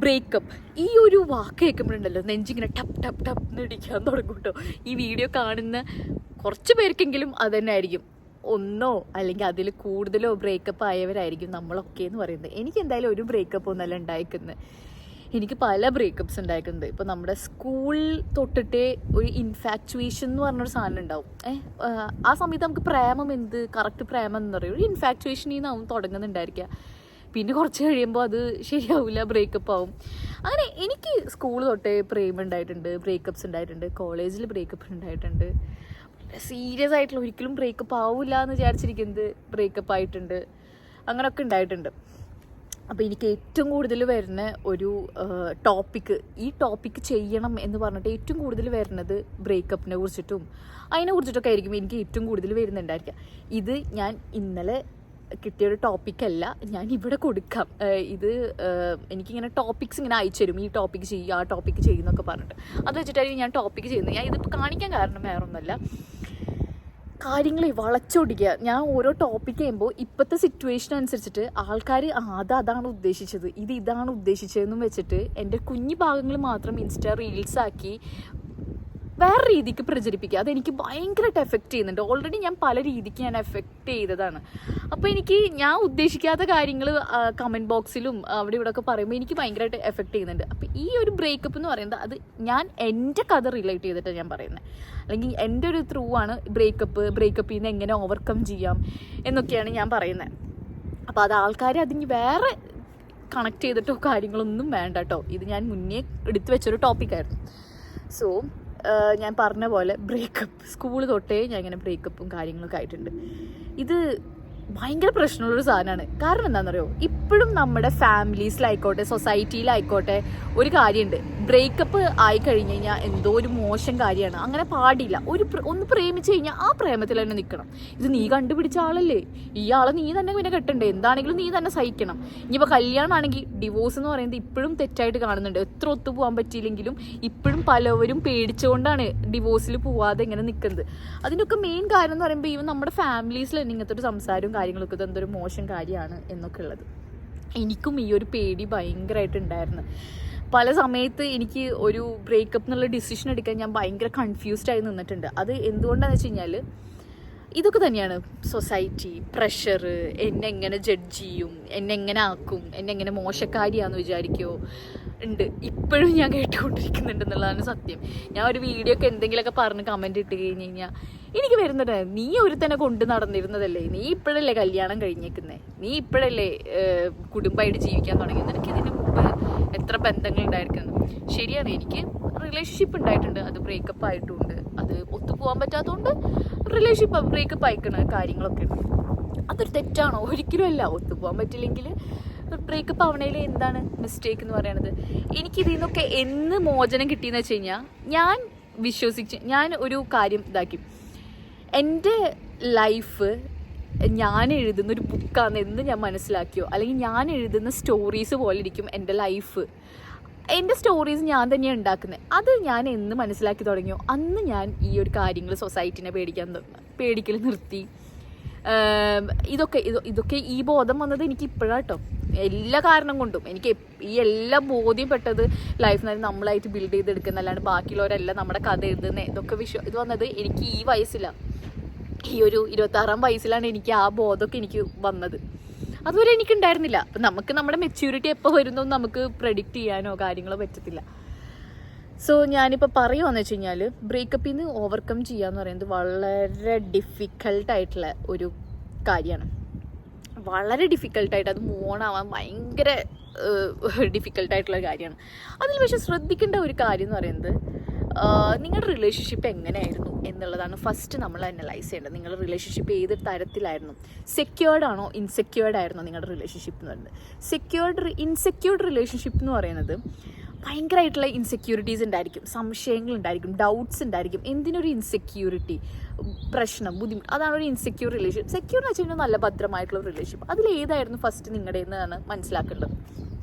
Breakup ഈ ഒരു വാക്ക് കേൾക്കുമ്പോഴുണ്ടല്ലോ നെഞ്ചിങ്ങനെ ടപ്പ് ടപ്പ് ടപ്പ് ഇടിക്കാൻ തുടങ്ങും കേട്ടോ. ഈ വീഡിയോ കാണുന്ന കുറച്ച് പേർക്കെങ്കിലും അത് തന്നെ ആയിരിക്കും, ഒന്നോ അല്ലെങ്കിൽ അതിൽ കൂടുതലോ ബ്രേക്കപ്പ് ആയവരായിരിക്കും നമ്മളൊക്കെ എന്ന് പറയുന്നത്. എനിക്ക് എന്തായാലും ഒരു ബ്രേക്കപ്പ് ഒന്നല്ല ഉണ്ടായിരിക്കുന്നത്, എനിക്ക് പല ബ്രേക്കപ്പ്സ് ഉണ്ടായിരിക്കുന്നത്. ഇപ്പോൾ നമ്മുടെ സ്കൂൾ തൊട്ടിട്ടേ ഒരു ഇൻഫാക്ച്വേഷൻ എന്ന് പറഞ്ഞൊരു സാധനം ഉണ്ടാവും. ആ സമയത്ത് നമുക്ക് പ്രേമം എന്ത് കറക്റ്റ് പ്രേമം എന്ന് പറയും, ഒരു ഇൻഫാക്ച്വേഷനിൽ നിന്നാവും തുടങ്ങുന്നുണ്ടായിരിക്കുക. പിന്നെ കുറച്ച് കഴിയുമ്പോൾ അത് ശരിയാവില്ല, ബ്രേക്കപ്പ് ആവും. അങ്ങനെ എനിക്ക് സ്കൂൾ തൊട്ടേ പ്രേമം ഉണ്ടായിട്ടുണ്ട്, ബ്രേക്കപ്പ്സ് ഉണ്ടായിട്ടുണ്ട്, കോളേജിൽ ബ്രേക്കപ്പ് ഉണ്ടായിട്ടുണ്ട്. സീരിയസ് ആയിട്ടുള്ള ഒരിക്കലും ബ്രേക്കപ്പ് ആവില്ല എന്ന് വിചാരിച്ചിരിക്കുന്നത് ബ്രേക്കപ്പ് ആയിട്ടുണ്ട്, അങ്ങനെയൊക്കെ ഉണ്ടായിട്ടുണ്ട്. അപ്പോൾ എനിക്ക് ഏറ്റവും കൂടുതൽ വരുന്ന ഒരു ഈ ടോപ്പിക്ക് ചെയ്യണം എന്ന് പറഞ്ഞിട്ട് ഏറ്റവും കൂടുതൽ വരുന്നത് ബ്രേക്കപ്പിനെ കുറിച്ചിട്ടും അതിനെ കുറിച്ചിട്ടൊക്കെ ആയിരിക്കും എനിക്ക് ഏറ്റവും കൂടുതൽ വരുന്നുണ്ടായിരിക്കുക. ഇത് ഞാൻ ഇന്നലെ കിട്ടിയൊരു ടോപ്പിക്കല്ല, ഞാൻ ഇവിടെ കൊടുക്കാം. ഇത് എനിക്കിങ്ങനെ ടോപ്പിക്സ് ഇങ്ങനെ അയച്ചു തരും, ഈ ടോപ്പിക്ക് ചെയ്യുക ആ ടോപ്പിക്ക് ചെയ്യുന്നൊക്കെ പറഞ്ഞിട്ട്. അത് വെച്ചിട്ടായിരിക്കും ഞാൻ ടോപ്പിക്ക് ചെയ്യുന്നത്. ഞാൻ ഇതിപ്പോൾ കാണിക്കാൻ കാരണം വേറൊന്നുമല്ല, കാര്യങ്ങളെ വളച്ചൊടിക്കുക. ഞാൻ ഓരോ ടോപ്പിക്ക് ചെയ്യുമ്പോൾ ഇപ്പോഴത്തെ സിറ്റുവേഷൻ അനുസരിച്ചിട്ട് ആൾക്കാർ അതാണ് ഉദ്ദേശിച്ചത്, ഇതാണ് ഉദ്ദേശിച്ചതെന്നും വെച്ചിട്ട് എൻ്റെ കുഞ്ഞു ഭാഗങ്ങൾ മാത്രം ഇൻസ്റ്റാ റീൽസാക്കി വേറെ രീതിക്ക് പ്രചരിപ്പിക്കുക. അതെനിക്ക് ഭയങ്കരമായിട്ട് എഫക്റ്റ് ചെയ്യുന്നുണ്ട്. ഓൾറെഡി ഞാൻ പല രീതിക്ക് ഞാൻ എഫക്റ്റ് ചെയ്തതാണ്. അപ്പോൾ എനിക്ക് ഞാൻ ഉദ്ദേശിക്കാത്ത കാര്യങ്ങൾ കമൻറ്റ് ബോക്സിലും അവിടെ ഇവിടെ ഒക്കെ പറയുമ്പോൾ എനിക്ക് ഭയങ്കരമായിട്ട് എഫക്റ്റ് ചെയ്യുന്നുണ്ട്. അപ്പോൾ ഈ ഒരു ബ്രേക്കപ്പ് എന്ന് പറയുന്നത് അത് ഞാൻ എൻ്റെ കഥ റിലേറ്റ് ചെയ്തിട്ടാണ് ഞാൻ പറയുന്നത്, അല്ലെങ്കിൽ എൻ്റെ ഒരു ത്രൂ ആണ് ബ്രേക്കപ്പിൽ നിന്ന് എങ്ങനെ ഓവർകം ചെയ്യാം എന്നൊക്കെയാണ് ഞാൻ പറയുന്നത്. അപ്പോൾ അത് ആൾക്കാർ അതിന് വേറെ കണക്ട് ചെയ്തിട്ടോ കാര്യങ്ങളൊന്നും വേണ്ട കേട്ടോ. ഇത് ഞാൻ മുന്നേ എടുത്തു വെച്ചൊരു ടോപ്പിക്കായിരുന്നു. സോ ഞാൻ പറഞ്ഞ പോലെ ബ്രേക്കപ്പ് സ്കൂൾ തൊട്ടേ ഞാൻ ഇങ്ങനെ ബ്രേക്കപ്പും കാര്യങ്ങളൊക്കെ ആയിട്ടുണ്ട്. ഇത് ഭയങ്കര പ്രശ്നമുള്ളൊരു സാധനമാണ്. കാരണം എന്താണെന്നറിയോ, ഇപ്പോഴും നമ്മുടെ ഫാമിലീസിലായിക്കോട്ടെ സൊസൈറ്റിയിലായിക്കോട്ടെ ഒരു കാര്യമുണ്ട്, ബ്രേക്കപ്പ് ആയി കഴിഞ്ഞ് കഴിഞ്ഞാൽ എന്തോ ഒരു മോശം കാര്യമാണ്, അങ്ങനെ പാടില്ല. ഒന്ന് പ്രേമിച്ച് കഴിഞ്ഞാൽ ആ പ്രേമത്തിൽ തന്നെ നിൽക്കണം. ഇത് നീ കണ്ടുപിടിച്ച ആളല്ലേ, ഈ ആളെ നീ തന്നെ പിന്നെ കെട്ടണ്ടേ, എന്താണെങ്കിലും നീ തന്നെ സഹിക്കണം. ഇനിയിപ്പോൾ കല്യാണമാണെങ്കിൽ ഡിവോഴ്സ് എന്ന് പറയുന്നത് ഇപ്പോഴും തെറ്റായിട്ട് കാണുന്നുണ്ട്. എത്ര ഒത്തുപോകാൻ പറ്റിയില്ലെങ്കിലും ഇപ്പോഴും പലവരും പേടിച്ചുകൊണ്ടാണ് ഡിവോഴ്സിൽ പോവാതെ ഇങ്ങനെ നിൽക്കുന്നത്. അതിൻ്റെയൊക്കെ മെയിൻ കാര്യം എന്ന് പറയുമ്പോൾ ഈവൻ നമ്മുടെ ഫാമിലീസിൽ തന്നെ ഇങ്ങനത്തെ ഒരു സംസാരവും കാര്യങ്ങളൊക്കെ എന്തൊരു മോശം കാര്യമാണ് എന്നൊക്കെ ഉള്ളത്. എനിക്കും ഈ ഒരു പേടി ഭയങ്കരമായിട്ടുണ്ടായിരുന്നു. പല സമയത്ത് എനിക്ക് ഒരു ബ്രേക്കപ്പ് എന്നുള്ള ഡിസിഷൻ എടുക്കാൻ ഞാൻ ഭയങ്കര കൺഫ്യൂസ്ഡ് ആയി നിന്നിട്ടുണ്ട്. അത് എന്തുകൊണ്ടാണെന്ന് വെച്ച് കഴിഞ്ഞാൽ ഇതൊക്കെ തന്നെയാണ്, സൊസൈറ്റി പ്രഷർ, എന്നെ എങ്ങനെ ജഡ്ജ് ചെയ്യും, എന്നെ എങ്ങനെ ആക്കും, എന്നെ എങ്ങനെ മോശക്കാരിയാണെന്ന് വിചാരിക്കുമോ ഉണ്ട്, ഇപ്പോഴും ഞാൻ കേട്ടുകൊണ്ടിരിക്കുന്നുണ്ട് എന്നുള്ളതാണ് സത്യം. ഞാൻ ഒരു വീഡിയോ ഒക്കെ എന്തെങ്കിലുമൊക്കെ പറഞ്ഞ് കമൻറ്റ് ഇട്ട് കഴിഞ്ഞ് കഴിഞ്ഞാൽ എനിക്ക് വരുന്നത്, നീ ഒരുത്തനെ കൊണ്ട് നടന്നിരുന്നതല്ലേ, നീ ഇപ്പോഴല്ലേ കല്യാണം കഴിഞ്ഞേക്കുന്നേ, നീ ഇപ്പോഴല്ലേ കുടുംബമായിട്ട് ജീവിക്കാൻ തുടങ്ങി, നിനക്ക് ഇതിന് മുമ്പ് എത്ര ബന്ധങ്ങൾ ഉണ്ടായിരിക്കുന്നു. ശരിയാണ്, എനിക്ക് റിലേഷൻഷിപ്പ് ഉണ്ടായിട്ടുണ്ട്, അത് ബ്രേക്കപ്പ് ആയിട്ടുണ്ട്, അത് ഒത്തുപോകാൻ പറ്റാത്തതുകൊണ്ട് ബ്രേക്കപ്പ് അയക്കണ കാര്യങ്ങളൊക്കെ ഉണ്ട്. അതൊരു തെറ്റാണോ? ഒരിക്കലും അല്ല. ഒത്തുപോകാൻ പറ്റില്ലെങ്കിൽ ബ്രേക്കപ്പ് ആവണേൽ എന്താണ് മിസ്റ്റേക്ക് എന്ന് പറയണത്? എനിക്കിതിൽ നിന്നൊക്കെ എന്ന് മോചനം കിട്ടിയെന്ന് വെച്ച് കഴിഞ്ഞാൽ ഞാൻ ഒരു കാര്യം ഇതാക്കി, എൻ്റെ ലൈഫ് ഞാൻ എഴുതുന്ന ഒരു ബുക്കാണെന്ന് എന്ന് ഞാൻ മനസ്സിലാക്കിയോ, അല്ലെങ്കിൽ ഞാൻ എഴുതുന്ന സ്റ്റോറീസ് പോലെ ഇരിക്കും എൻ്റെ ലൈഫ്, എൻ്റെ സ്റ്റോറീസ് ഞാൻ തന്നെയാണ് ഉണ്ടാക്കുന്നത്. അത് ഞാൻ എന്ന് മനസ്സിലാക്കി തുടങ്ങിയോ അന്ന് ഞാൻ ഈ ഒരു കാര്യങ്ങൾ സൊസൈറ്റിനെ പേടിക്കൽ നിർത്തി. ഇതൊക്കെ ഈ ബോധം വന്നത് എനിക്ക് ഇപ്പോഴാണ് കേട്ടോ. എല്ലാ കാരണം കൊണ്ടും എനിക്ക് ഈ എല്ലാം ബോധ്യപ്പെട്ടത് ലൈഫിൽ നമ്മളായിട്ട് ബിൽഡ് ചെയ്തെടുക്കുന്ന, അല്ലാണ്ട് ബാക്കിയുള്ളവരെല്ലാം നമ്മുടെ കഥ എഴുതുന്നത്, ഇത് വന്നത് എനിക്ക് ഈ വയസ്സിലാണ്. ഈ ഒരു 26-ാം വയസ്സിലാണ് എനിക്ക് ആ ബോധമൊക്കെ എനിക്ക് വന്നത്. അതുവരെ എനിക്കുണ്ടായിരുന്നില്ല. അപ്പം നമുക്ക് നമ്മുടെ മെച്യൂരിറ്റി എപ്പോൾ വരുന്നോ നമുക്ക് പ്രെഡിക്റ്റ് ചെയ്യാനോ കാര്യങ്ങളോ പറ്റത്തില്ല. സോ ഞാനിപ്പോൾ പറയുകയെന്ന് വെച്ച് കഴിഞ്ഞാൽ ബ്രേക്കപ്പിൽ നിന്ന് ഓവർകം ചെയ്യുക എന്ന് പറയുന്നത് വളരെ ഡിഫിക്കൽട്ടായിട്ടുള്ള ഒരു കാര്യമാണ്. വളരെ ഡിഫിക്കൽട്ടായിട്ട് അത് മൂണാവാൻ ഭയങ്കര ഡിഫിക്കൽട്ടായിട്ടുള്ള കാര്യമാണ്. അതിൽ പക്ഷെ ശ്രദ്ധിക്കേണ്ട ഒരു കാര്യം എന്ന് പറയുന്നത്, നിങ്ങളുടെ റിലേഷൻഷിപ്പ് എങ്ങനെയായിരുന്നു എന്നുള്ളതാണ് ഫസ്റ്റ് നമ്മൾ അനലൈസ് ചെയ്യേണ്ടത്. നിങ്ങളുടെ റിലേഷൻഷിപ്പ് ഏത് തരത്തിലായിരുന്നു? സെക്യൂർഡ് ആണോ ഇൻസെക്യൂർഡ് ആയിരുന്നോ നിങ്ങളുടെ റിലേഷൻഷിപ്പ് എന്ന് പറയുന്നത്? ഇൻസെക്യൂർഡ് റിലേഷൻഷിപ്പ് എന്ന് പറയുന്നത് ഭയങ്കരമായിട്ടുള്ള ഇൻസെക്യൂരിറ്റീസ് ഉണ്ടായിരിക്കും, സംശയങ്ങളുണ്ടായിരിക്കും, ഡൗട്ട്സ് ഉണ്ടായിരിക്കും. എന്തിനൊരു ഇൻസെക്യൂരിറ്റി, പ്രശ്നം, ബുദ്ധിമുട്ട്, അതാണ് ഒരു ഇൻസെക്യൂർ റിലേഷൻഷിപ്പ്. സെക്യൂർ എന്ന് വെച്ച് കഴിഞ്ഞാൽ നല്ല ഭദ്രമായിട്ടുള്ള റിലേഷൻഷിപ്പ്. അതിലേതായിരുന്നു ഫസ്റ്റ് നിങ്ങളുടെ എന്നാണ് മനസ്സിലാക്കേണ്ടത്.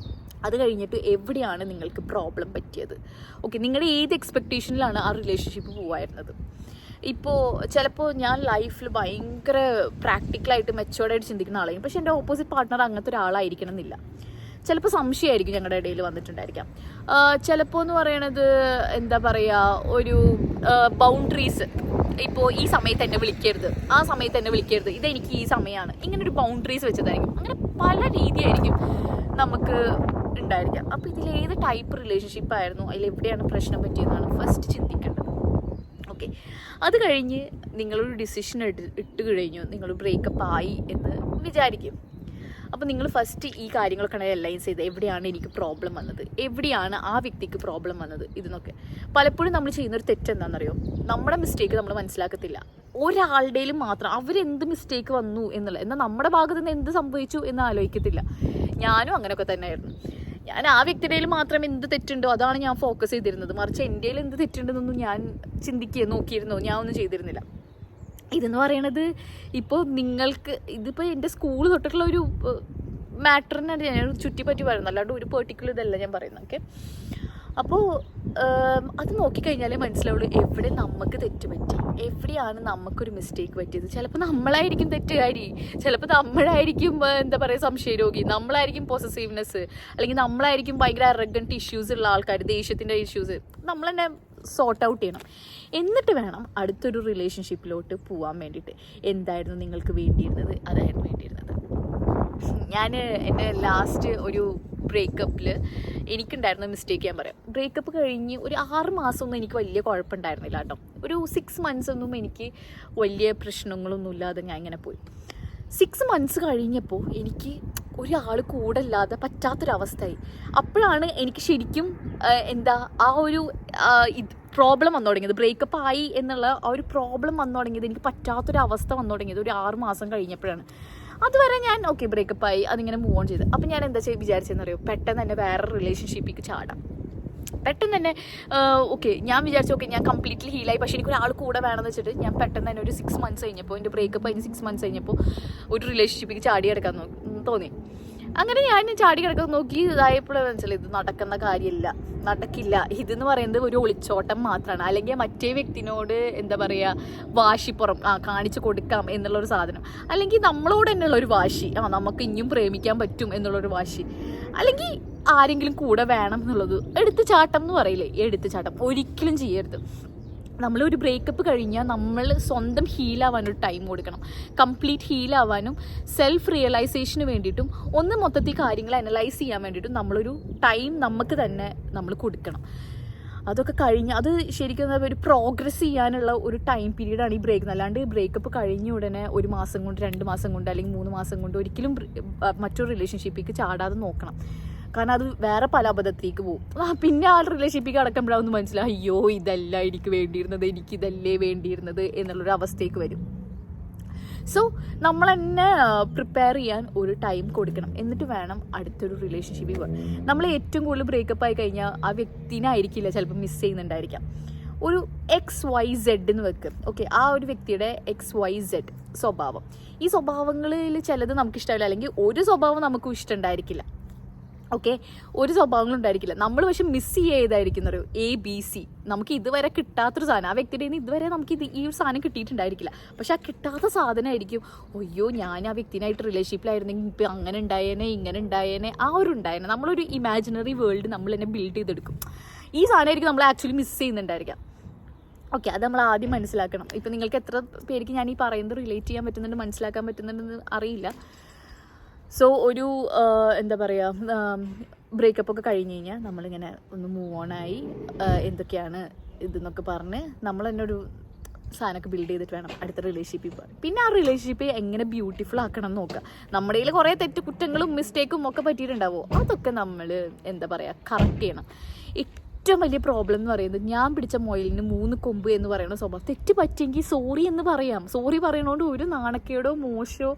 അത് കഴിഞ്ഞിട്ട് എവിടെയാണ് നിങ്ങൾക്ക് പ്രോബ്ലം പറ്റിയത്? ഓക്കെ, നിങ്ങളുടെ ഏത് എക്സ്പെക്റ്റേഷനിലാണ് ആ റിലേഷൻഷിപ്പ് പോവായിരുന്നത്? ഇപ്പോൾ ചിലപ്പോൾ ഞാൻ ലൈഫിൽ ഭയങ്കര പ്രാക്ടിക്കലായിട്ട് മെച്ചുവേർഡായിട്ട് ചിന്തിക്കുന്ന ആളായിരിക്കും, പക്ഷെ എൻ്റെ ഓപ്പോസിറ്റ് പാർട്ട്ണർ അങ്ങനത്തെ ഒരാളായിരിക്കണം എന്നില്ല. ചിലപ്പോൾ സംശയമായിരിക്കും ഞങ്ങളുടെ ഇടയിൽ വന്നിട്ടുണ്ടായിരിക്കാം. ചിലപ്പോൾ എന്ന് പറയണത് എന്താ പറയുക, ഒരു ബൗണ്ടറീസ്, ഇപ്പോൾ ഈ സമയത്ത് എന്നെ വിളിക്കരുത്, ആ സമയത്ത് എന്നെ വിളിക്കരുത്, ഇതെനിക്ക് ഈ സമയമാണ്, ഇങ്ങനൊരു ബൗണ്ടറീസ് വെച്ചതായിരിക്കും. അങ്ങനെ പല രീതിയായിരിക്കും നമുക്ക് ഉണ്ടായിരിക്കാം. അപ്പോൾ ഇതിലേത് ടൈപ്പ് റിലേഷൻഷിപ്പ് ആയിരുന്നു, അതിലെവിടെയാണ് പ്രശ്നം പറ്റിയതെന്നാണ് ഫസ്റ്റ് ചിന്തിക്കേണ്ടത്. ഓക്കെ, അത് കഴിഞ്ഞ് നിങ്ങളൊരു ഡിസിഷൻ ഇട്ട് കഴിഞ്ഞു, നിങ്ങൾ ബ്രേക്കപ്പ് ആയി എന്ന് വിചാരിക്കും. അപ്പോൾ നിങ്ങൾ ഫസ്റ്റ് ഈ കാര്യങ്ങളൊക്കെ അനലൈസ് ചെയ്ത് എവിടെയാണ് എനിക്ക് പ്രോബ്ലം വന്നത്, എവിടെയാണ് ആ വ്യക്തിക്ക് പ്രോബ്ലം വന്നത്, ഇതിനൊക്കെ. പലപ്പോഴും നമ്മൾ ചെയ്യുന്നൊരു തെറ്റെന്താണെന്നറിയോ, നമ്മുടെ മിസ്റ്റേക്ക് നമ്മൾ മനസ്സിലാക്കത്തില്ല. ഒരാളുടെയിലും മാത്രം അവരെന്ത് മിസ്റ്റേക്ക് വന്നു എന്നുള്ള, എന്നാൽ നമ്മുടെ ഭാഗത്ത് നിന്ന് എന്ത് സംഭവിച്ചു എന്ന് ആലോചിക്കത്തില്ല. ഞാനും അങ്ങനെയൊക്കെ തന്നെയായിരുന്നു. ഞാൻ ആ വ്യക്തിയുടെ മാത്രം എന്ത് തെറ്റുണ്ടോ അതാണ് ഞാൻ ഫോക്കസ് ചെയ്തിരുന്നത്, മറിച്ച് എൻ്റെ എന്ത് തെറ്റുണ്ടെന്നൊന്നും ഞാൻ നോക്കിയിരുന്നോ, ഞാൻ ഒന്നും ചെയ്തിരുന്നില്ല. ഇതെന്ന് പറയണത് ഇപ്പോൾ നിങ്ങൾക്ക് ഇതിപ്പോൾ എൻ്റെ സ്കൂൾ തൊട്ടുള്ള ഒരു മാറ്ററിനാണ് ഞാൻ ചുറ്റിപ്പറ്റി പറയുന്നത്, അല്ലാണ്ട് ഒരു പെർട്ടിക്കുലർ ഇതല്ല ഞാൻ പറയുന്നത്. ഓക്കെ, അപ്പോൾ അത് നോക്കിക്കഴിഞ്ഞാലേ മനസ്സിലാവുള്ളൂ എവിടെ നമുക്ക് തെറ്റ് പറ്റി, എവിടെയാണ് നമുക്കൊരു മിസ്റ്റേക്ക് പറ്റിയത്. ചിലപ്പോൾ നമ്മളായിരിക്കും തെറ്റുകാരി, ചിലപ്പോൾ നമ്മളായിരിക്കും എന്താ പറയുക സംശയരോഗി, നമ്മളായിരിക്കും പോസസീവ്നെസ്, അല്ലെങ്കിൽ നമ്മളായിരിക്കും ഭയങ്കര അറഗൻറ്റ് ഇഷ്യൂസ് ഉള്ള ആൾക്കാർ, ദേഷ്യത്തിൻ്റെ ഇഷ്യൂസ്. നമ്മൾ തന്നെ സോർട്ട് ഔട്ട് ചെയ്യണം. എന്നിട്ട് വേണം അടുത്തൊരു റിലേഷൻഷിപ്പിലോട്ട് പോകാൻ വേണ്ടിയിട്ട്. എന്തായിരുന്നു നിങ്ങൾക്ക് വേണ്ടിയിരുന്നത്, അതായിരുന്നു വേണ്ടിയിരുന്നത്. ഞാൻ എൻ്റെ ലാസ്റ്റ് ഒരു ബ്രേക്കപ്പിൽ എനിക്കുണ്ടായിരുന്ന മിസ്റ്റേക്ക് ഞാൻ പറയാം. ബ്രേക്കപ്പ് കഴിഞ്ഞ് ഒരു 6 മാസമൊന്നും എനിക്ക് വലിയ കുഴപ്പമുണ്ടായിരുന്നില്ല കേട്ടോ. ഒരു 6 months ഒന്നും എനിക്ക് വലിയ പ്രശ്നങ്ങളൊന്നും ഇല്ലാതെ ഞാൻ ഇങ്ങനെ പോയി. 6 months കഴിഞ്ഞപ്പോൾ എനിക്ക് ഒരാൾ കൂടെ ഇല്ലാതെ പറ്റാത്തൊരവസ്ഥയായി. അപ്പോഴാണ് എനിക്ക് ശരിക്കും എന്താ ആ ഒരു പ്രോബ്ലം വന്നു തുടങ്ങിയത്. ബ്രേക്കപ്പ് ആയി എന്നുള്ള ആ ഒരു പ്രോബ്ലം വന്നു തുടങ്ങിയത്, എനിക്ക് പറ്റാത്തൊരവസ്ഥ വന്നു തുടങ്ങിയത് ഒരു 6 മാസം കഴിഞ്ഞപ്പോഴാണ്. അതുവരെ ഞാൻ ഓക്കെ ബ്രേക്കപ്പായി, അതിങ്ങനെ മൂവ് ഓൺ ചെയ്ത്. അപ്പം ഞാൻ എന്താ വിചാരിച്ചതെന്നറിയോ, പെട്ടെന്ന് തന്നെ വേറെ റിലേഷൻഷിപ്പിലേക്ക് ചാടാം. പെട്ടെന്ന് തന്നെ ഓക്കെ ഞാൻ വിചാരിച്ചു ഓക്കെ ഞാൻ കംപ്ലീറ്റ്ലി ഹീലായി, പക്ഷേ എനിക്കൊരാൾ കൂടെ വേണമെന്ന് വെച്ചിട്ട് ഞാൻ പെട്ടെന്ന് തന്നെ ഒരു 6 months കഴിഞ്ഞപ്പോൾ, എൻ്റെ ബ്രേക്കപ്പ് കഴിഞ്ഞ് 6 months കഴിഞ്ഞപ്പോൾ ഒരു റിലേഷൻഷിപ്പിലേക്ക് ചാടി കിടക്കാൻ തോന്നി. അങ്ങനെ ഞാൻ ചാടി കിടക്കാൻ നോക്കി. ഇതായപ്പോഴാണ് മനസ്സിലായി ഇത് നടക്കുന്ന കാര്യമില്ല, നടക്കില്ല. ഇതെന്ന് പറയുന്നത് ഒരു ഒളിച്ചോട്ടം മാത്രമാണ്, അല്ലെങ്കിൽ മറ്റേ വ്യക്തിനോട് എന്താ പറയുക വാശിപ്പുറം കാണിച്ചു കൊടുക്കാം എന്നുള്ളൊരു സാധനം, അല്ലെങ്കിൽ നമ്മളോട് തന്നെയുള്ള ഒരു വാശി, നമുക്ക് ഇനിയും പ്രേമിക്കാൻ പറ്റും എന്നുള്ളൊരു വാശി, അല്ലെങ്കിൽ ആരെങ്കിലും കൂടെ വേണം എന്നുള്ളത്. എടുത്തുചാട്ടം എന്ന് പറയില്ലേ, എടുത്തുചാട്ടം ഒരിക്കലും ചെയ്യരുത്. നമ്മളൊരു ബ്രേക്കപ്പ് കഴിഞ്ഞാൽ നമ്മൾ സ്വന്തം ഹീലാവാനൊരു ടൈം കൊടുക്കണം. കംപ്ലീറ്റ് ഹീലാവാനും സെൽഫ് റിയലൈസേഷന് വേണ്ടിയിട്ടും ഒന്ന് മൊത്തത്തിൽ കാര്യങ്ങൾ അനലൈസ് ചെയ്യാൻ വേണ്ടിയിട്ടും നമ്മളൊരു ടൈം നമുക്ക് തന്നെ നമ്മൾ കൊടുക്കണം. അതൊക്കെ കഴിഞ്ഞ് അത് ശരിക്കും ഒരു പ്രോഗ്രസ് ചെയ്യാനുള്ള ഒരു ടൈം പീരീഡാണ് ഈ ബ്രേക്ക്. അല്ലാണ്ട് ബ്രേക്കപ്പ് കഴിഞ്ഞ ഉടനെ 1 മാസം കൊണ്ട് 2 മാസം കൊണ്ട് അല്ലെങ്കിൽ 3 മാസം കൊണ്ട് ഒരിക്കലും മറ്റൊരു റിലേഷൻഷിപ്പിലേക്ക് ചാടാതെ നോക്കണം. കാരണം അത് വേറെ പല അബദ്ധത്തിലേക്ക് പോകും. പിന്നെ ആ റിലേഷൻഷിപ്പിലേക്ക് അടക്കുമ്പോഴാവുന്ന മനസ്സിലാവും അയ്യോ ഇതല്ല എനിക്ക് വേണ്ടിയിരുന്നത്, എനിക്കിതല്ലേ വേണ്ടിയിരുന്നത് എന്നുള്ളൊരു അവസ്ഥയ്ക്ക് വരും. സോ നമ്മൾ തന്നെ പ്രിപ്പയർ ചെയ്യാൻ ഒരു ടൈം കൊടുക്കണം. എന്നിട്ട് വേണം അടുത്തൊരു റിലേഷൻഷിപ്പിൽ പോകാൻ. നമ്മൾ ഏറ്റവും കൂടുതൽ ബ്രേക്കപ്പ് ആയി കഴിഞ്ഞാൽ ആ വ്യക്തിനായിരിക്കില്ല ചിലപ്പോൾ മിസ് ചെയ്യുന്നുണ്ടായിരിക്കാം. ഒരു XYZ എന്ന് വെക്കും. ഓക്കെ, ആ ഒരു വ്യക്തിയുടെ XYZ സ്വഭാവം, ഈ സ്വഭാവങ്ങളിൽ ചിലത് നമുക്ക് ഇഷ്ടമില്ല, അല്ലെങ്കിൽ ഒരു സ്വഭാവം നമുക്കും ഇഷ്ടമുണ്ടായിരിക്കില്ല. ഓക്കെ, ഒരു സ്വഭാവങ്ങളും ഉണ്ടായിരിക്കില്ല. നമ്മൾ പക്ഷെ മിസ് ചെയ്തായിരിക്കുന്ന ഒരു ABC, നമുക്ക് ഇതുവരെ കിട്ടാത്തൊരു സാധനം, ആ വ്യക്തിയുടെ നിന്ന് ഇതുവരെ നമുക്ക് ഈ ഒരു സാധനം കിട്ടിയിട്ടുണ്ടായിരിക്കില്ല. പക്ഷെ ആ കിട്ടാത്ത സാധനമായിരിക്കും. അയ്യോ ഞാൻ ആ വ്യക്തിനായിട്ട് റിലേഷൻഷിപ്പിലായിരുന്നെങ്കിൽ ഇപ്പം അങ്ങനെ ഉണ്ടായേനെ, ഇങ്ങനെ ഉണ്ടായേനെ, ആ ഒരു ഉണ്ടായേനെ. നമ്മളൊരു ഇമാജിനറി വേൾഡ് നമ്മൾ തന്നെ ബിൽഡ് ചെയ്തെടുക്കും. ഈ സാധനമായിരിക്കും നമ്മൾ ആക്ച്വലി മിസ് ചെയ്യുന്നുണ്ടായിരിക്കാം. ഓക്കെ, അത് നമ്മൾ ആദ്യം മനസ്സിലാക്കണം. ഇപ്പം നിങ്ങൾക്ക് എത്ര പേർക്ക് ഞാൻ ഈ പറയുന്നത് റിലേറ്റ് ചെയ്യാൻ പറ്റുന്നുണ്ട്, മനസ്സിലാക്കാൻ പറ്റുന്നുണ്ടെന്ന് അറിയില്ല. സോ ഒരു എന്താ പറയുക, ബ്രേക്കപ്പൊക്കെ കഴിഞ്ഞ് കഴിഞ്ഞാൽ നമ്മളിങ്ങനെ ഒന്ന് മൂവ് ഓണായി എന്തൊക്കെയാണ് ഇതെന്നൊക്കെ പറഞ്ഞ് നമ്മൾ തന്നെ ഒരു സാധനമൊക്കെ ബിൽഡ് ചെയ്തിട്ട് വേണം അടുത്ത റിലേഷൻഷിപ്പിൽ പോകാൻ. പിന്നെ ആ റിലേഷൻഷിപ്പ് എങ്ങനെ ബ്യൂട്ടിഫുൾ ആക്കണം എന്ന് നോക്കുക. നമ്മുടെ കയ്യിൽ കുറേ കുറ്റങ്ങളും മിസ്റ്റേക്കും ഒക്കെ പറ്റിയിട്ടുണ്ടാവുമോ, അതൊക്കെ നമ്മൾ എന്താ പറയുക കറക്റ്റ് ചെയ്യണം. ഏറ്റവും വലിയ പ്രോബ്ലം എന്ന് പറയുന്നത് ഞാൻ പിടിച്ച മുയലിന് 3 കൊമ്പ് എന്ന് പറയുന്ന സ്വഭാവം. തെറ്റ് പറ്റിയെങ്കിൽ സോറി എന്ന് പറയാം. സോറി പറയണോണ്ട് ഒരു നാണക്കേടോ മോശമോ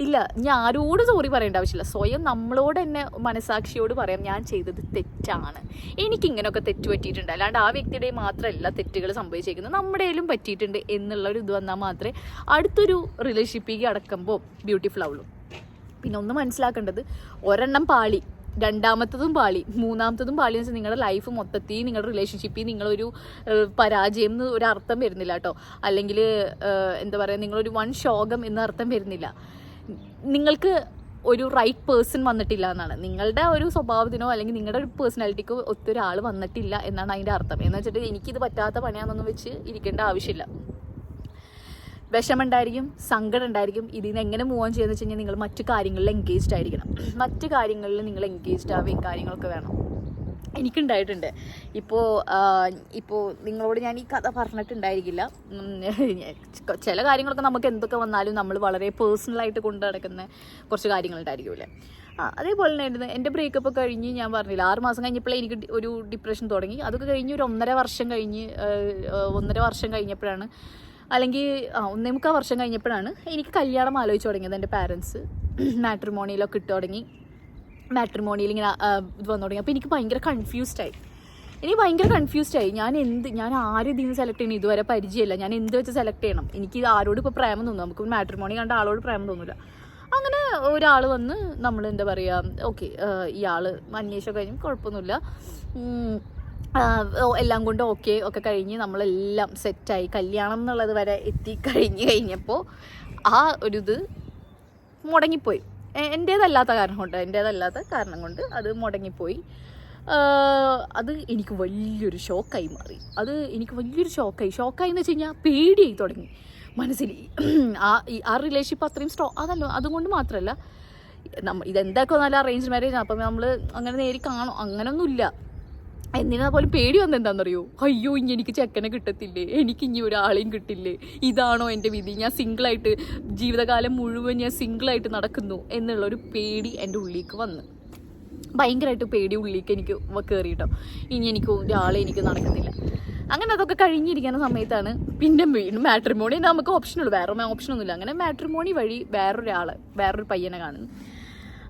ഇല്ല. ഞാൻ ആരോടും സോറി പറയേണ്ട ആവശ്യമില്ല. സ്വയം നമ്മളോട് തന്നെ മനസാക്ഷിയോട് പറയാം ഞാൻ ചെയ്തത് തെറ്റാണ്, എനിക്കിങ്ങനെയൊക്കെ തെറ്റ് പറ്റിയിട്ടുണ്ട്. അല്ലാണ്ട് ആ വ്യക്തിയുടെ മാത്രമല്ല തെറ്റുകൾ സംഭവിച്ചേക്കുന്നത്, നമ്മുടെയിലും പറ്റിയിട്ടുണ്ട് എന്നുള്ളൊരു ഇത് വന്നാൽ മാത്രമേ അടുത്തൊരു റിലേഷൻഷിപ്പിലേക്ക് അടക്കുമ്പോൾ ബ്യൂട്ടിഫുൾ ആവുള്ളൂ. പിന്നെ ഒന്ന് മനസ്സിലാക്കേണ്ടത്, ഒരെണ്ണം പാളി, രണ്ടാമത്തതും പാളി, മൂന്നാമത്തതും പാളി എന്ന് വെച്ചാൽ നിങ്ങളുടെ ലൈഫ് മൊത്തത്തിൽ നിങ്ങളുടെ റിലേഷൻഷിപ്പിൽ നിങ്ങളൊരു പരാജയം എന്ന് ഒരു അർത്ഥം വരുന്നില്ല കേട്ടോ. അല്ലെങ്കിൽ എന്താ പറയുക, നിങ്ങളൊരു വൺ ശോകം എന്ന അർത്ഥം വരുന്നില്ല. നിങ്ങൾക്ക് ഒരു റൈറ്റ് പേഴ്സൺ വന്നിട്ടില്ല എന്നാണ്. നിങ്ങളുടെ ഒരു സ്വഭാവത്തിനോ അല്ലെങ്കിൽ നിങ്ങളുടെ ഒരു പേഴ്സണാലിറ്റിക്കോ ഒത്തൊരാൾ വന്നിട്ടില്ല എന്നാണ് അതിൻ്റെ അർത്ഥം. എന്ന് വെച്ചിട്ട് എനിക്കിത് പറ്റാത്ത പണിയാണെന്നൊന്നും വെച്ച് ഇരിക്കേണ്ട ആവശ്യമില്ല. വിഷമമുണ്ടായിരിക്കും, സങ്കടം ഉണ്ടായിരിക്കും. ഇതിൽ നിന്ന് എങ്ങനെ മൂവ് ഓൺ ചെയ്യുന്നത് വെച്ച് കഴിഞ്ഞാൽ നിങ്ങൾ മറ്റു കാര്യങ്ങളിൽ എൻഗേജ്ഡ് ആയിരിക്കണം. മറ്റു കാര്യങ്ങളിൽ നിങ്ങൾ എൻഗേജ്ഡ് ആവുകയും കാര്യങ്ങളൊക്കെ വേണം. എനിക്കുണ്ടായിട്ടുണ്ട്. ഇപ്പോൾ നിങ്ങളോട് ഞാൻ ഈ കഥ പറഞ്ഞിട്ടുണ്ടായിരിക്കില്ല. ചില കാര്യങ്ങളൊക്കെ നമുക്ക് എന്തൊക്കെ വന്നാലും നമ്മൾ വളരെ പേഴ്സണലായിട്ട് കൊണ്ടു നടക്കുന്ന കുറച്ച് കാര്യങ്ങളുണ്ടായിരിക്കുമല്ലേ. അതേപോലെ തന്നെ എൻ്റെ ബ്രേക്കപ്പ് കഴിഞ്ഞ് ഞാൻ പറഞ്ഞില്ല 6 മാസം കഴിഞ്ഞപ്പോഴേ എനിക്ക് ഒരു ഡിപ്രഷൻ തുടങ്ങി. അതൊക്കെ കഴിഞ്ഞ് ഒരു 1.5 വർഷം കഴിഞ്ഞപ്പോഴാണ്, അല്ലെങ്കിൽ 1.25 വർഷം കഴിഞ്ഞപ്പോഴാണ് എനിക്ക് കല്യാണം ആലോചിച്ച് തുടങ്ങിയത്. എൻ്റെ പാരൻസ് മാട്രിമോണിയിലൊക്കെ ഇട്ട് തുടങ്ങി. മാട്രിമോണിയിൽ ഇങ്ങനെ ഇത് വന്നു തുടങ്ങി. അപ്പോൾ എനിക്ക് ഭയങ്കര കൺഫ്യൂസ്ഡായി. ഞാൻ ആരും ഇതിൽ നിന്ന് സെലക്ട് ചെയ്യണം, ഇതുവരെ പരിചയമില്ല. ഞാൻ എന്ത് വെച്ച് സെലക്ട് ചെയ്യണം? എനിക്ക് ആരോട് ഇപ്പോൾ പ്രേമം തോന്നും? നമുക്ക് മാട്രിമോണി കണ്ട ആളോട് പ്രേമം തോന്നില്ല. അങ്ങനെ ഒരാൾ വന്ന് നമ്മൾ എന്താ പറയുക, ഓക്കെ ഇയാൾ അന്വേഷണം കഴിഞ്ഞ് കുഴപ്പമൊന്നുമില്ല, എല്ലാം കൊണ്ട് ഒക്കെ കഴിഞ്ഞ് നമ്മളെല്ലാം സെറ്റായി കല്യാണം എന്നുള്ളത് വരെ കഴിഞ്ഞപ്പോൾ ആ ഒരു ഇത് മുടങ്ങിപ്പോയി. എൻ്റേതല്ലാത്ത കാരണം കൊണ്ട് അത് മുടങ്ങിപ്പോയി. അത് എനിക്ക് വലിയൊരു ഷോക്കായി മാറി. ഷോക്കായി എന്ന് വെച്ച് കഴിഞ്ഞാൽ പേടിയായി തുടങ്ങി മനസ്സിൽ. ആ റിലേഷൻഷിപ്പ് അത്രയും അതല്ലോ, അതുകൊണ്ട് മാത്രമല്ല ഇതെന്തൊക്കെ നല്ല അറേഞ്ച് മാരേജ്. അപ്പം നമ്മൾ അങ്ങനെ നേരി കാണും, അങ്ങനൊന്നുമില്ല. എന്നിരുന്നാൽ പോലും പേടി വന്നത് എന്താണെന്നറിയോ? അയ്യോ ഇനി എനിക്ക് ചെക്കനെ കിട്ടത്തില്ലേ, എനിക്കിനി ഒരാളെയും കിട്ടില്ലേ, ഇതാണോ എൻ്റെ വിധി, ഞാൻ സിംഗിളായിട്ട് ജീവിതകാലം മുഴുവൻ ഞാൻ സിംഗിളായിട്ട് നടക്കുന്നു എന്നുള്ളൊരു പേടി എൻ്റെ ഉള്ളിലേക്ക് വന്ന്. ഭയങ്കരമായിട്ട് പേടി ഉള്ളിലേക്ക് എനിക്ക് കയറിയിട്ടോ. ഇനി എനിക്ക് നടക്കുന്നില്ല. അങ്ങനെ അതൊക്കെ കഴിഞ്ഞിരിക്കുന്ന സമയത്താണ് പിന്നെ മാട്രിമോണി നമുക്ക് ഓപ്ഷനുള്ളൂ, വേറെ ഓപ്ഷനൊന്നുമില്ല. അങ്ങനെ മാട്രിമോണി വഴി വേറൊരു പയ്യനെ കാണുന്നു.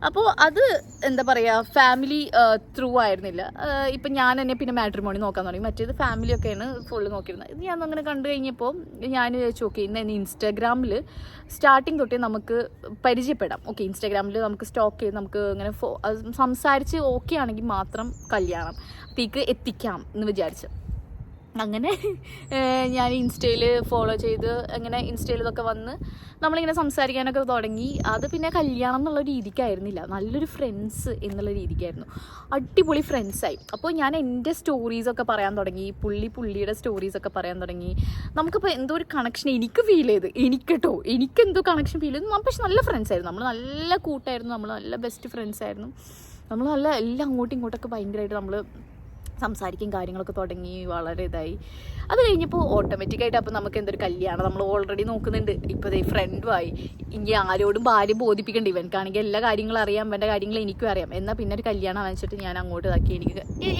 അപ്പോൾ അത് എന്താ പറയുക, ഫാമിലി ത്രൂ ആയിരുന്നില്ല. ഇപ്പം ഞാൻ തന്നെ പിന്നെ മാട്രിമോണി നോക്കാൻ തുടങ്ങി. മറ്റേത് ഫാമിലിയൊക്കെയാണ് ഫുള്ള് നോക്കിയിരുന്നത്. ഇത് ഞാൻ അങ്ങനെ കണ്ടു കഴിഞ്ഞപ്പോൾ ഞാൻ ചോദിച്ചു, ഓക്കെ ഇന്ന് ഇൻസ്റ്റാഗ്രാമിൽ സ്റ്റാർട്ടിങ് തൊട്ടേ നമുക്ക് പരിചയപ്പെടാം. ഓക്കെ ഇൻസ്റ്റാഗ്രാമിൽ നമുക്ക് സ്റ്റോക്ക് ചെയ്ത് നമുക്ക് അങ്ങനെ സംസാരിച്ച് ഓക്കെ ആണെങ്കിൽ മാത്രം കല്യാണം തീക്ക് എത്തിക്കാം എന്ന് വിചാരിച്ചു. അങ്ങനെ ഞാൻ ഇൻസ്റ്റയിൽ ഫോളോ ചെയ്ത് അങ്ങനെ ഇൻസ്റ്റയിൽ ഇതൊക്കെ വന്ന് നമ്മളിങ്ങനെ സംസാരിക്കാനൊക്കെ തുടങ്ങി. അത് പിന്നെ കല്യാണം എന്നുള്ള രീതിക്കായിരുന്നില്ല, നല്ലൊരു ഫ്രണ്ട്സ് എന്നുള്ള രീതിക്കായിരുന്നു. അടിപൊളി ഫ്രണ്ട്സായി. അപ്പോൾ ഞാൻ എൻ്റെ സ്റ്റോറീസൊക്കെ പറയാൻ തുടങ്ങി, പുള്ളിയുടെ സ്റ്റോറീസൊക്കെ പറയാൻ തുടങ്ങി. നമുക്കിപ്പോൾ എന്തോ ഒരു കണക്ഷൻ എനിക്ക് ഫീൽ ചെയ്ത്, എനിക്കെന്തോ കണക്ഷൻ ഫീൽ ചെയ്തു. പക്ഷെ നല്ല ഫ്രണ്ട്സായിരുന്നു, നമ്മൾ നല്ല കൂട്ടായിരുന്നു, നമ്മൾ നല്ല ബെസ്റ്റ് ഫ്രണ്ട്സായിരുന്നു. നമ്മൾ നല്ല എല്ലാം അങ്ങോട്ടും ഇങ്ങോട്ടൊക്കെ ഭയങ്കരമായിട്ട് നമ്മൾ സംസാരിക്കും, കാര്യങ്ങളൊക്കെ തുടങ്ങി, വളരെ ഇതായി. അത് കഴിഞ്ഞപ്പോൾ ഓട്ടോമാറ്റിക്കായിട്ട് അപ്പോൾ നമുക്ക് എന്തൊരു കല്യാണം നമ്മൾ ഓൾറെഡി നോക്കുന്നുണ്ട്. ഇപ്പോൾ ഈ ഫ്രണ്ടുമായി ഇനി ആരോടും ഭാര്യ ബോധിപ്പിക്കേണ്ട. ഇവൻക്കാണെങ്കിൽ എല്ലാ കാര്യങ്ങളും അറിയാം, എൻ്റെ കാര്യങ്ങൾ എനിക്കും അറിയാം. എന്നാൽ പിന്നെ ഒരു കല്യാണം വാങ്ങിച്ചിട്ട് ഞാൻ അങ്ങോട്ട് ഇതാക്കി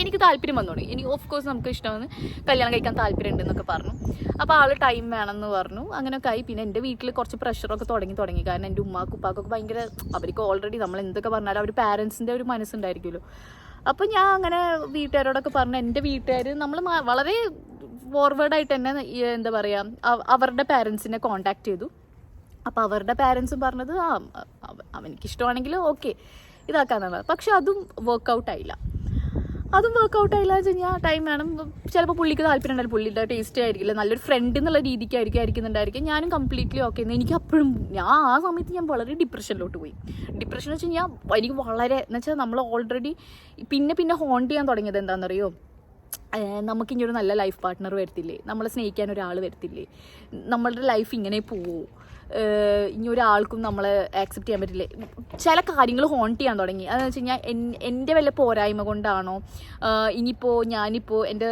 എനിക്ക് താല്പര്യം വന്നോളൂ. എനിക്ക് ഓഫ് കോഴ്സ് നമുക്ക് ഇഷ്ടമെന്ന് കല്യാണം കഴിക്കാൻ താല്പര്യം ഉണ്ടെന്നൊക്കെ പറഞ്ഞു. അപ്പോൾ ആൾ ടൈം വേണമെന്ന് പറഞ്ഞു. അങ്ങനെയൊക്കെ ആയി. പിന്നെ എൻ്റെ വീട്ടിൽ കുറച്ച് പ്രഷറൊക്കെ തുടങ്ങി. കാരണം എൻ്റെ ഉപ്പാക്കൊക്കെ ഭയങ്കര, അവർക്ക് ഓൾറെഡി നമ്മൾ എന്തൊക്കെ പറഞ്ഞാലും അവർ പാരൻസിൻ്റെ ഒരു മനസ്സുണ്ടായിരിക്കുമല്ലോ. അപ്പോൾ ഞാൻ അങ്ങനെ വീട്ടുകാരോടൊക്കെ പറഞ്ഞു. എൻ്റെ വീട്ടുകാർ നമ്മൾ വളരെ ഫോർവേഡായിട്ട് തന്നെ എന്താ പറയുക, അവരുടെ പാരൻസിനെ കോണ്ടാക്ട് ചെയ്തു. അപ്പോൾ അവരുടെ പാരൻസും പറഞ്ഞത് അവനിക്കിഷ്ടമാണെങ്കിൽ ഓക്കെ ഇതാക്കാന്നാണ്. പക്ഷെ അതും വർക്കൗട്ടായില്ല എന്ന് വെച്ച് കഴിഞ്ഞാൽ ടൈം വേണം. ചിലപ്പോൾ പുള്ളിക്ക് താല്പര്യം ഉണ്ടായിരുന്നു, പുള്ളിയുടെ ടേസ്റ്റ് ആയിരിക്കില്ല, നല്ലൊരു ഫ്രണ്ട് എന്നുള്ള രീതിക്കായിരിക്കുന്നുണ്ടായിരിക്കും. ഞാനും കംപ്ലീറ്റ്ലി ഓക്കെ. എനിക്ക് അപ്പോഴും ആ സമയത്ത് ഞാൻ വളരെ ഡിപ്രഷനിലോട്ട് പോയി. ഡിപ്രഷൻ വെച്ച് കഴിഞ്ഞാൽ എനിക്ക് വളരെ എന്നുവെച്ചാൽ നമ്മൾ ഓൾറെഡി പിന്നെ ഹോണ്ട് ചെയ്യാൻ തുടങ്ങിയത് എന്താണെന്നറിയോ, നമുക്കിനി ഒരു നല്ല ലൈഫ് പാർട്ട്ണർ വരത്തില്ലേ, നമ്മളെ സ്നേഹിക്കാൻ ഒരാൾ വരത്തില്ലേ, നമ്മളുടെ ലൈഫ് ഇങ്ങനെ പോവോ, ഇനി ഒരാൾക്കും നമ്മളെ ആക്സെപ്റ്റ് ചെയ്യാൻ പറ്റില്ലേ, ചില കാര്യങ്ങൾ ഹോണ്ട് ചെയ്യാൻ തുടങ്ങി. അതെന്ന് വെച്ച് കഴിഞ്ഞാൽ എൻ്റെ വല്ല പോരായ്മ കൊണ്ടാണോ, ഞാനിപ്പോൾ എൻ്റെ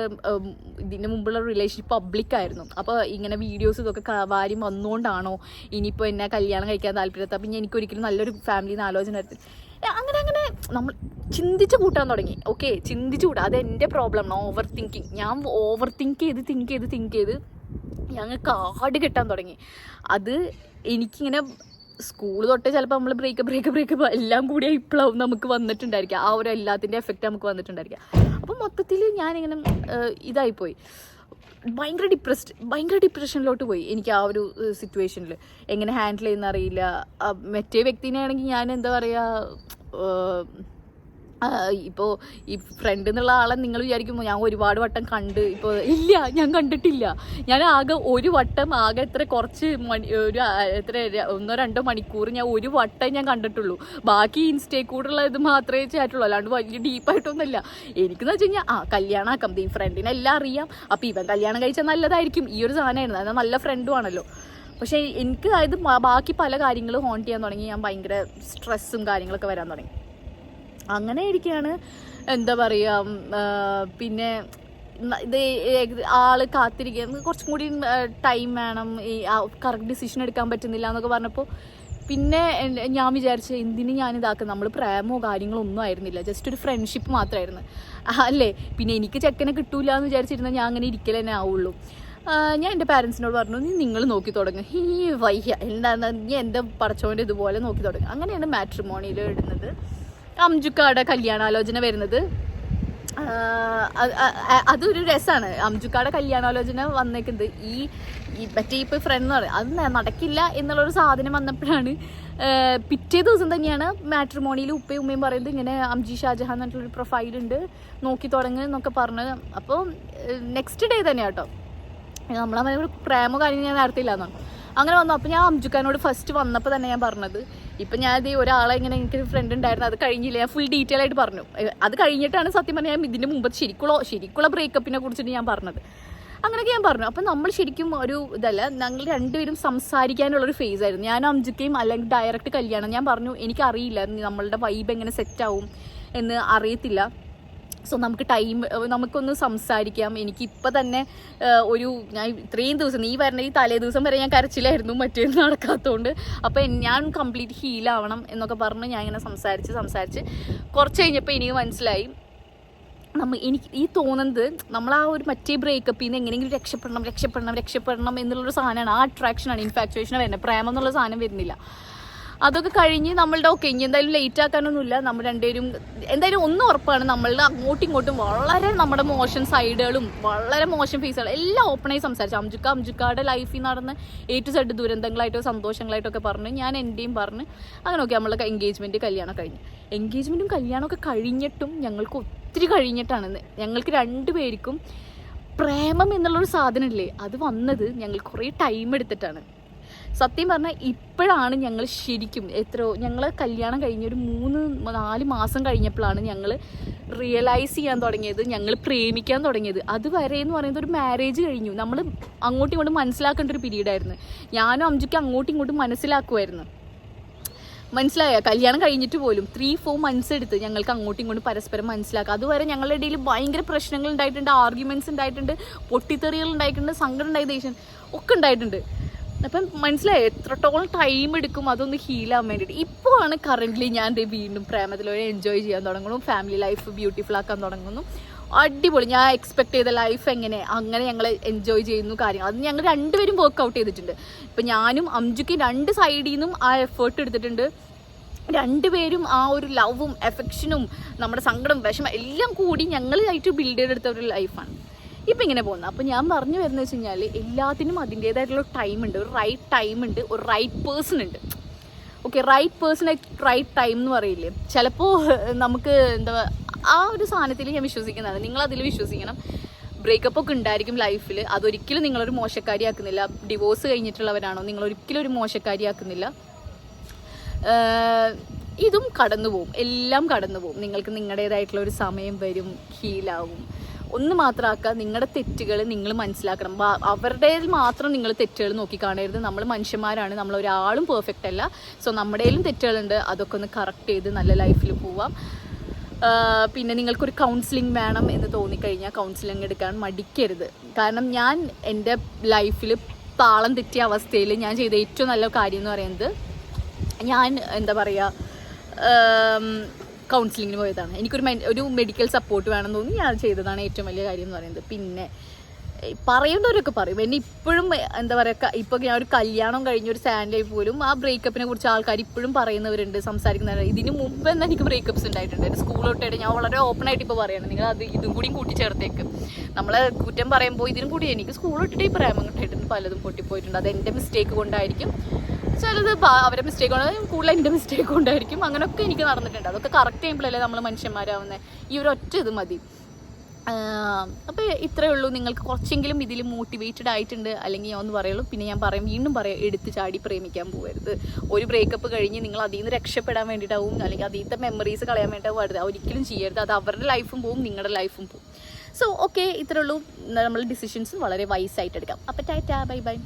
ഇതിന് മുമ്പുള്ള റിലേഷൻഷിപ്പ് പബ്ലിക്കായിരുന്നു, അപ്പോൾ ഇങ്ങനെ വീഡിയോസ് ഇതൊക്കെ വാരി വന്നുകൊണ്ടാണോ ഇനിയിപ്പോൾ എന്നെ കല്യാണം കഴിക്കാൻ താല്പര്യത്തെ, അപ്പം എനിക്കൊരിക്കലും നല്ലൊരു ഫാമിലിന്ന് ആലോചന വരത്തില്ല. അങ്ങനെ നമ്മൾ ചിന്തിച്ച് കൂട്ടാൻ തുടങ്ങി. ഓക്കെ ചിന്തിച്ച് കൂട്ടാം, അത് എൻ്റെ പ്രോബ്ലം. Over thinking. ഞാൻ ഓവർ തിങ്ക് ചെയ്ത് ഞങ്ങൾക്ക് കാട് കിട്ടാൻ തുടങ്ങി. അത് എനിക്കിങ്ങനെ സ്കൂൾ തൊട്ടേ ചിലപ്പോൾ നമ്മൾ ബ്രേക്കപ്പ് എല്ലാം കൂടി ഇപ്പോഴാവും നമുക്ക് വന്നിട്ടുണ്ടായിരിക്കുക. ആ ഒരു എല്ലാത്തിൻ്റെ എഫക്റ്റ് നമുക്ക് വന്നിട്ടുണ്ടായിരിക്കുക. അപ്പം മൊത്തത്തിൽ ഞാനിങ്ങനെ ഇതായിപ്പോയി, ഭയങ്കര ഡിപ്രഷനിലോട്ട് പോയി. എനിക്ക് ആ ഒരു സിറ്റുവേഷനിൽ എങ്ങനെ ഹാൻഡിൽ ചെയ്യുന്ന അറിയില്ല. മറ്റേ വ്യക്തിനെ ആണെങ്കിൽ ഞാൻ എന്താ പറയുക, ഇപ്പോൾ ഈ ഫ്രണ്ട് എന്നുള്ള ആളെ നിങ്ങൾ വിചാരിക്കുമ്പോൾ ഞാൻ ഒരുപാട് വട്ടം കണ്ട് ഇപ്പോൾ ഇല്ല, ഞാൻ കണ്ടിട്ടില്ല. ഞാൻ ആകെ ഒരു വട്ടം, ആകെ എത്ര കുറച്ച് ഒരു എത്ര 1-2 മണിക്കൂർ ഞാൻ ഒരു വട്ടം ഞാൻ കണ്ടിട്ടുള്ളൂ. ബാക്കി ഇൻസ്റ്റയിൽ കൂടെയുള്ള ഇത് മാത്രമേ ചെയ്യാറ്റുള്ളൂ, അല്ലാണ്ട് വലിയ ഡീപ്പായിട്ടൊന്നുമല്ല. എനിക്കെന്ന് വെച്ച് കഴിഞ്ഞാൽ കല്യാണമാക്കാം, ഈ ഫ്രണ്ടിനെ എല്ലാം അറിയാം, അപ്പോൾ ഇവൻ കല്യാണം കഴിച്ചാൽ നല്ലതായിരിക്കും, ഈ ഒരു സാധനമായിരുന്നു. അത് നല്ല ഫ്രണ്ടും ആണല്ലോ. പക്ഷേ എനിക്ക് അതായത് ബാക്കി പല കാര്യങ്ങളും ഹോണ്ട് ചെയ്യാൻ തുടങ്ങി. ഞാൻ ഭയങ്കര സ്ട്രെസ്സും കാര്യങ്ങളൊക്കെ വരാൻ തുടങ്ങി. അങ്ങനെ ഇരിക്കുകയാണ്, എന്താ പറയുക, പിന്നെ ഇത് ആള് കാത്തിരിക്കുക, കുറച്ചും കൂടി ടൈം വേണം, ഈ കറക്റ്റ് ഡിസിഷൻ എടുക്കാൻ പറ്റുന്നില്ല എന്നൊക്കെ പറഞ്ഞപ്പോൾ പിന്നെ ഞാൻ വിചാരിച്ചു എന്തിന് ഞാനിതാക്കും, നമ്മൾ പ്രേമോ കാര്യങ്ങളോ ഒന്നും ആയിരുന്നില്ല, ജസ്റ്റ് ഒരു ഫ്രണ്ട്ഷിപ്പ് മാത്രമായിരുന്നു അല്ലേ. പിന്നെ എനിക്ക് ചെക്കനെ കിട്ടൂല എന്ന് വിചാരിച്ചിരുന്നാൽ ഞാൻ അങ്ങനെ ഇരിക്കൽ തന്നെ ആവുള്ളൂ. ഞാൻ എൻ്റെ പാരൻസിനോട് പറഞ്ഞു, നിങ്ങൾ നോക്കി തുടങ്ങുക, ഈ വയ്യ എന്താ നീ എൻ്റെ പടച്ചോൻ്റെ ഇതുപോലെ നോക്കി തുടങ്ങുക. അങ്ങനെയാണ് മാട്രിമോണിയിൽ ഇടുന്നത്. അംജുക്കാടെ കല്യാണാലോചന വരുന്നത്, അതൊരു രസമാണ്. അംജുക്കാടെ കല്യാണാലോചന വന്നേക്കുന്നത് ഈ മറ്റേ ഇപ്പോൾ ഫ്രണ്ട് എന്ന് പറയും അത് നടക്കില്ല എന്നുള്ളൊരു സാധനം വന്നപ്പോഴാണ്. പിറ്റേ ദിവസം തന്നെയാണ് മാട്രിമോണിയിൽ ഉപ്പയും ഉമ്മയും പറയുന്നത് ഇങ്ങനെ അംജി ഷാജഹാൻ എന്നിട്ടുള്ളൊരു പ്രൊഫൈലുണ്ട്, നോക്കി തുടങ്ങുക എന്നൊക്കെ പറഞ്ഞത്. അപ്പോൾ നെക്സ്റ്റ് ഡേ തന്നെ കേട്ടോ, നമ്മളെ പ്രേമോ കാര്യം ഞാൻ നേരത്തെ ഇല്ലാന്നാണ്. അങ്ങനെ വന്നു. അപ്പോൾ ഞാൻ അംജുക്കാനോട് ഫസ്റ്റ് വന്നപ്പോൾ തന്നെ ഞാൻ പറഞ്ഞത്, ഇപ്പം ഞാനത് ഒരാളെ ഇങ്ങനെ എനിക്കൊരു ഫ്രണ്ട് ഉണ്ടായിരുന്നു, അത് കഴിഞ്ഞില്ല, ഞാൻ ഫുൾ ഡീറ്റെയിൽ ആയിട്ട് പറഞ്ഞു. അത് കഴിഞ്ഞിട്ടാണ് സത്യം പറഞ്ഞാൽ ഞാൻ ഇതിൻ്റെ മുമ്പ് ശരിക്കുള്ള ബ്രേക്കപ്പിനെ കുറിച്ചിട്ട് ഞാൻ പറഞ്ഞത്. അങ്ങനെയൊക്കെ ഞാൻ പറഞ്ഞു. അപ്പം നമ്മൾ ശരിക്കും ഒരു ഇതല്ല, ഞങ്ങൾ രണ്ടുപേരും സംസാരിക്കാനുള്ളൊരു ഫേസ് ആയിരുന്നു. ഞാനും അംജുക്കയും അല്ലെങ്കിൽ ഡയറക്റ്റ് കല്യാണം. ഞാൻ പറഞ്ഞു എനിക്കറിയില്ല നമ്മളുടെ വൈബ് എങ്ങനെ സെറ്റാവും എന്ന് അറിയത്തില്ല, സോ നമുക്കൊന്ന് സംസാരിക്കാം. എനിക്കിപ്പോൾ തന്നെ ഞാൻ ഇത്രയും ദിവസം നീ പറഞ്ഞ ഈ തലേ ദിവസം വരെ ഞാൻ കരച്ചിലായിരുന്നു, മറ്റേ നടക്കാത്തതുകൊണ്ട്. അപ്പോൾ ഞാൻ കംപ്ലീറ്റ് ഹീലാവണം എന്നൊക്കെ പറഞ്ഞ് ഞാൻ ഇങ്ങനെ സംസാരിച്ച് കുറച്ച് കഴിഞ്ഞപ്പോൾ എനിക്ക് മനസ്സിലായി, എനിക്ക് ഈ തോന്നുന്നത് നമ്മൾ ആ ഒരു മറ്റേ ബ്രേക്കപ്പിൽ നിന്ന് എങ്ങനെയെങ്കിലും രക്ഷപ്പെടണം എന്നുള്ളൊരു സാധനമാണ്. ആ അട്രാക്ഷനാണ്, ഇൻഫാക്ച്വേഷനാണ് വരുന്നത്, പ്രേമം എന്നുള്ള സാധനം വരുന്നില്ല. അതൊക്കെ കഴിഞ്ഞ് നമ്മളുടെ ഇനി എന്തായാലും ലേറ്റ് ആക്കാനൊന്നുമില്ല, നമ്മൾ രണ്ടുപേരും എന്തായാലും ഒന്നും ഉറപ്പാണ്, നമ്മളുടെ അങ്ങോട്ടും ഇങ്ങോട്ടും വളരെ നമ്മുടെ മോശം സൈഡുകളും വളരെ മോശം ഫേസുകളും എല്ലാം ഓപ്പണായി സംസാരിച്ചു. അംജുക്കാരുടെ ലൈഫിൽ നടന്ന് A to Z ദുരന്തങ്ങളായിട്ടോ സന്തോഷങ്ങളായിട്ടോ ഒക്കെ പറഞ്ഞ് ഞാൻ എൻ്റെയും പറഞ്ഞ് അങ്ങനെ നോക്കി നമ്മളുടെ എൻഗേജ്മെൻറ്റും കല്യാണമൊക്കെ കഴിഞ്ഞിട്ടും ഞങ്ങൾക്ക് ഒത്തിരി കഴിഞ്ഞിട്ടാണ് ഞങ്ങൾക്ക് രണ്ടുപേർക്കും പ്രേമം എന്നുള്ളൊരു സാധനമില്ലേ അത് വന്നത്. ഞങ്ങൾ കുറേ ടൈം എടുത്തിട്ടാണ്. സത്യം പറഞ്ഞാൽ ഇപ്പോഴാണ് ഞങ്ങൾ ശരിക്കും ഞങ്ങൾ കല്യാണം കഴിഞ്ഞൊരു 3-4 മാസം കഴിഞ്ഞപ്പോഴാണ് ഞങ്ങൾ റിയലൈസ് ചെയ്യാൻ തുടങ്ങിയത്, ഞങ്ങൾ പ്രേമിക്കാൻ തുടങ്ങിയത്. അതുവരെ എന്ന് പറയുന്നത് ഒരു മാരേജ് കഴിഞ്ഞു, നമ്മൾ അങ്ങോട്ടും ഇങ്ങോട്ടും മനസ്സിലാക്കേണ്ട ഒരു പീരീഡായിരുന്നു. ഞാനും അംജുക്ക് അങ്ങോട്ടും ഇങ്ങോട്ടും മനസ്സിലാക്കുമായിരുന്നു. മനസ്സിലായ കല്യാണം കഴിഞ്ഞിട്ട് പോലും 3-4 months എടുത്ത് ഞങ്ങൾക്ക് അങ്ങോട്ടും ഇങ്ങോട്ടും പരസ്പരം മനസ്സിലാക്കുക. അതുവരെ ഞങ്ങളുടെ ഇടയിൽ ഭയങ്കര പ്രശ്നങ്ങൾ ഉണ്ടായിട്ടുണ്ട്, ആർഗ്യുമെൻറ്റ്സ് ഉണ്ടായിട്ടുണ്ട്, പൊട്ടിത്തെറികൾ ഉണ്ടായിട്ടുണ്ട്, സങ്കടം ഉണ്ടായി, ദേഷ്യം ഒക്കെ ഉണ്ടായിട്ടുണ്ട്. അപ്പം മനസ്സിലായി എത്രത്തോളം ടൈം എടുക്കും അതൊന്ന് ഹീലാകാൻ വേണ്ടിയിട്ട്. ഇപ്പോൾ ആണ് കറൻ്റ്ലി ഞാൻ വീണ്ടും പ്രേമത്തിലൂടെ എൻജോയ് ചെയ്യാൻ തുടങ്ങുന്നു, ഫാമിലി ലൈഫ് ബ്യൂട്ടിഫുൾ ആക്കാൻ തുടങ്ങുന്നു. അടിപൊളി. ഞാൻ എക്സ്പെക്ട് ചെയ്ത ലൈഫ് അങ്ങനെ ഞങ്ങൾ എൻജോയ് ചെയ്യുന്നു കാര്യങ്ങൾ. അത് ഞങ്ങൾ രണ്ടുപേരും വർക്കൗട്ട് ചെയ്തിട്ടുണ്ട്. ഇപ്പം ഞാനും അംജുക്കും 2 സൈഡിൽ നിന്നും ആ എഫേർട്ട് എടുത്തിട്ടുണ്ട്. രണ്ടുപേരും ആ ഒരു ലവും എഫെക്ഷനും നമ്മുടെ സങ്കടം വിഷമം എല്ലാം കൂടി ഞങ്ങളായിട്ട് ബിൽഡ് ചെയ്തെടുത്ത ഒരു ലൈഫാണ് ഇപ്പം ഇങ്ങനെ പോകുന്നത്. അപ്പോൾ ഞാൻ പറഞ്ഞു വരുന്നത് വെച്ച് കഴിഞ്ഞാൽ എല്ലാത്തിനും അതിൻ്റേതായിട്ടുള്ള ടൈം ഉണ്ട്, ഒരു റൈറ്റ് ടൈം ഉണ്ട്, ഒരു റൈറ്റ് പേഴ്സൺ ഉണ്ട്. Okay, right person right time എന്ന് പറയില്ലേ, ചിലപ്പോൾ നമുക്ക് എന്താ ആ ഒരു സാധനത്തിൽ ഞാൻ വിശ്വസിക്കുന്നതാണ്. നിങ്ങളതിൽ വിശ്വസിക്കണം. ബ്രേക്കപ്പ് ഒക്കെ ഉണ്ടായിരിക്കും ലൈഫിൽ, അതൊരിക്കലും നിങ്ങളൊരു മോശക്കാരിയാക്കുന്നില്ല. ഡിവോഴ്സ് കഴിഞ്ഞിട്ടുള്ളവരാണോ നിങ്ങളൊരിക്കലും ഒരു മോശക്കാരിയാക്കുന്നില്ല. ഇതും കടന്നു പോവും, എല്ലാം കടന്നു പോവും. നിങ്ങൾക്ക് നിങ്ങളുടേതായിട്ടുള്ള ഒരു സമയം വരും, ഹീലാവും. ഒന്ന് മാത്രമാക്കുക, നിങ്ങളുടെ തെറ്റുകൾ നിങ്ങൾ മനസ്സിലാക്കണം. അവരുടേതിൽ മാത്രം നിങ്ങൾ തെറ്റുകൾ നോക്കി കാണരുത്. നമ്മൾ മനുഷ്യന്മാരാണ്, നമ്മൾ ഒരാളും പെർഫെക്റ്റ് അല്ല. സോ നമ്മുടെയിലും തെറ്റുകളുണ്ട്, അതൊക്കെ ഒന്ന് കറക്റ്റ് ചെയ്ത് നല്ല ലൈഫിൽ പോവാം. പിന്നെ നിങ്ങൾക്കൊരു കൗൺസിലിംഗ് വേണം എന്ന് തോന്നിക്കഴിഞ്ഞാൽ കൗൺസിലിംഗ് എടുക്കാൻ മടിക്കരുത്. കാരണം ഞാൻ എൻ്റെ ലൈഫിൽ താളം തെറ്റിയ അവസ്ഥയിൽ ഞാൻ ചെയ്ത ഏറ്റവും നല്ല കാര്യം എന്ന് പറയുന്നത് ഞാൻ എന്താ പറയുക കൗൺസിലിങ്ങിന് പോയതാണ്. എനിക്കൊരു മെഡിക്കൽ സപ്പോർട്ട് വേണമെന്ന് തോന്നി ഞാൻ ചെയ്തതാണ് ഏറ്റവും വലിയ കാര്യം എന്ന് പറയുന്നത്. പിന്നെ പറയേണ്ടവരൊക്കെ പറയും എന്നെ ഇപ്പോഴും എന്താ പറയുക, ഇപ്പോൾ ഞാൻ ഒരു കല്യാണം കഴിഞ്ഞൊരു സ്റ്റാൻഡായി പോലും ആ ബ്രേക്കപ്പിനെ കുറിച്ച് ആൾക്കാർ ഇപ്പോഴും പറയുന്നവരുണ്ട്, സംസാരിക്കുന്നവരുണ്ട്. ഇതിന് മുമ്പ് തന്നെ എനിക്ക് ബ്രേക്കപ്പ്സ് ഉണ്ടായിട്ടുണ്ട്. എൻ്റെ സ്കൂൾ തൊട്ടായിട്ട് ഞാൻ വളരെ ഓപ്പണായിട്ട് ഇപ്പോൾ പറയണം. നിങ്ങൾ ഇതും കൂടിയും കൂട്ടിച്ചേർത്തേക്ക്. നമ്മളെ കുറ്റം പറയുമ്പോൾ ഇതിനും കൂടി എനിക്ക് സ്കൂൾ തൊട്ടിട്ട് ഈ പ്രേമം കിട്ടിയിട്ടുണ്ട്, പലതും പൊട്ടിപ്പോയിട്ടുണ്ട്. അത് എൻ്റെ മിസ്റ്റേക്ക് കൊണ്ടായിരിക്കും. ചിലത് അവരെ മിസ്റ്റേക്ക് ഉണ്ട്, കൂടുതൽ എൻ്റെ മിസ്റ്റേക്ക് ഉണ്ടായിരിക്കും. അങ്ങനെയൊക്കെ എനിക്ക് നടന്നിട്ടുണ്ട്. അതൊക്കെ കറക്റ്റ് ചെയ്യുമ്പോഴല്ലേ നമ്മൾ മനുഷ്യന്മാരാവുന്നത്. ഈ ഒരു ഒറ്റ ഇത് മതി. അപ്പോൾ ഇത്രയേ ഉള്ളൂ. നിങ്ങൾക്ക് കുറച്ചെങ്കിലും ഇതിൽ മോട്ടിവേറ്റഡ് ആയിട്ടുണ്ട് അല്ലെങ്കിൽ ഞാൻ ഒന്ന് പറയുള്ളൂ. പിന്നെ ഞാൻ വീണ്ടും പറയാം, എടുത്ത് ചാടി പ്രേമിക്കാൻ പോകരുത്. ഒരു ബ്രേക്കപ്പ് കഴിഞ്ഞ് നിങ്ങൾ അതിൽ നിന്ന് രക്ഷപ്പെടാൻ വേണ്ടിയിട്ടാവും അല്ലെങ്കിൽ അതിലത്തെ മെമ്മറീസ് കളയാൻ വേണ്ടിയിട്ടാവും. ഒരിക്കലും ചെയ്യരുത്. അത് അവരുടെ ലൈഫും പോവും, നിങ്ങളുടെ ലൈഫും പോവും. സോ ഓക്കെ, ഇത്രയേ ഉള്ളൂ. നമ്മൾ ഡിസിഷൻസ് വളരെ വൈസായിട്ട് എടുക്കാം. അപ്പോൾ ടാറ്റാ, ബൈ ബൈ.